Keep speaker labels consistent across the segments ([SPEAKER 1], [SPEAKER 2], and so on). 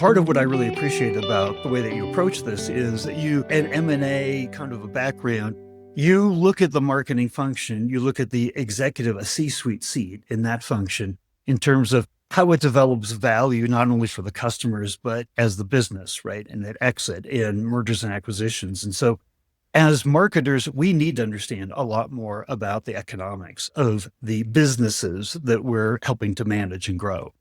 [SPEAKER 1] Part of what I really appreciate about the way that you approach this is that you, an M&A kind of a background, you look at the marketing function, you look at the executive, a C-suite seat in that function in terms of how it develops value, not only for the customers, but as the business, right? And at exit in mergers and acquisitions. And so as marketers, we need to understand a lot more about the economics of the businesses that we're helping to manage and grow.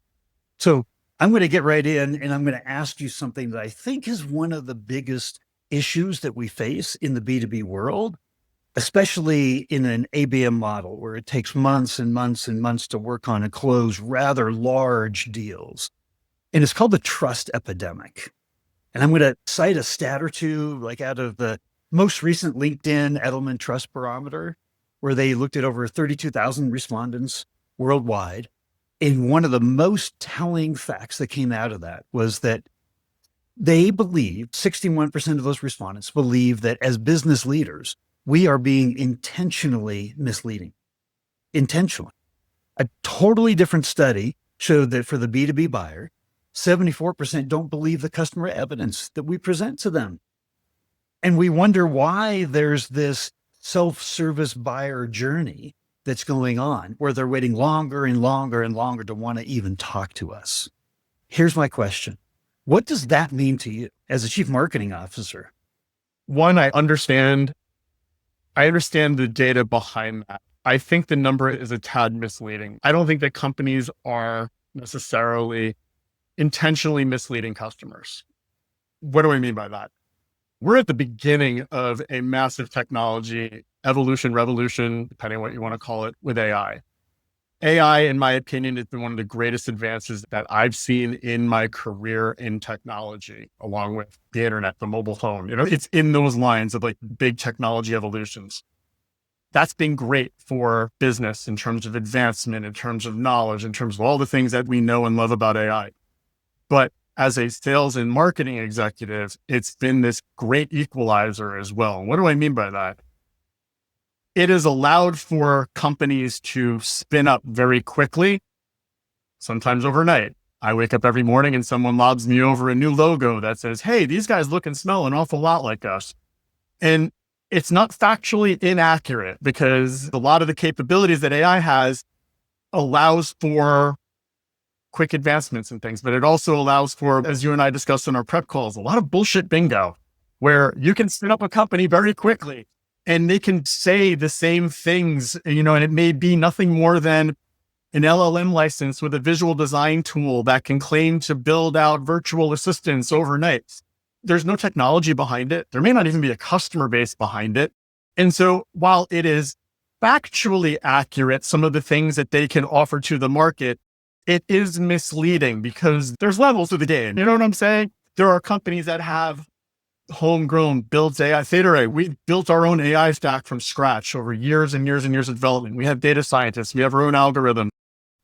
[SPEAKER 1] So I'm going to get right in and I'm going to ask you something that I think is one of the biggest issues that we face in the B2B world, especially in an ABM model where it takes months and months and months to work on and close rather large deals. And it's called the trust epidemic. And I'm going to cite a stat or two, like out of the most recent LinkedIn Edelman Trust Barometer, where they looked at over 32,000 respondents worldwide. And one of the most telling facts that came out of that was that they believe, 61% of those respondents believe that as business leaders, we are being intentionally misleading. Intentionally. A totally different study showed that for the B2B buyer, 74% don't believe the customer evidence that we present to them. And we wonder why there's this self-service buyer journey that's going on where they're waiting longer and longer and longer to want to even talk to us. Here's my question. What does that mean to you as a chief marketing officer?
[SPEAKER 2] One, I understand the data behind that. I think the number is a tad misleading. I don't think that companies are necessarily intentionally misleading customers. What do I mean by that? We're at the beginning of a massive technology evolution, revolution, depending on what you want to call it, with AI. AI, in my opinion, has been one of the greatest advances that I've seen in my career in technology, along with the internet, the mobile phone. It's in those lines of like big technology evolutions. That's been great for business in terms of advancement, in terms of knowledge, in terms of all the things that we know and love about AI. But as a sales and marketing executive, it's been this great equalizer as well. What do I mean by that? It has allowed for companies to spin up very quickly, sometimes overnight. I wake up every morning and someone lobs me over a new logo that says, hey, these guys look and smell an awful lot like us. And it's not factually inaccurate because a lot of the capabilities that AI has allows for quick advancements and things, but it also allows for, as you and I discussed in our prep calls, a lot of bullshit bingo where you can spin up a company very quickly and they can say the same things, and it may be nothing more than an LLM license with a visual design tool that can claim to build out virtual assistants overnight. There's no technology behind it. There may not even be a customer base behind it. And so while it is factually accurate, some of the things that they can offer to the market, it is misleading because there's levels to the game. You know what I'm saying? There are companies that have homegrown builds AI. Theta Ray, we built our own AI stack from scratch over years and years and years of development. We have data scientists. We have our own algorithm,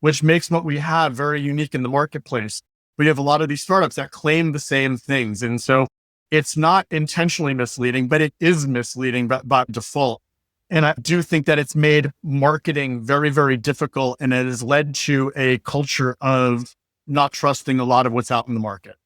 [SPEAKER 2] which makes what we have very unique in the marketplace. We have a lot of these startups that claim the same things. And so it's not intentionally misleading, but it is misleading by default. And I do think that it's made marketing very, very difficult. And it has led to a culture of not trusting a lot of what's out in the market.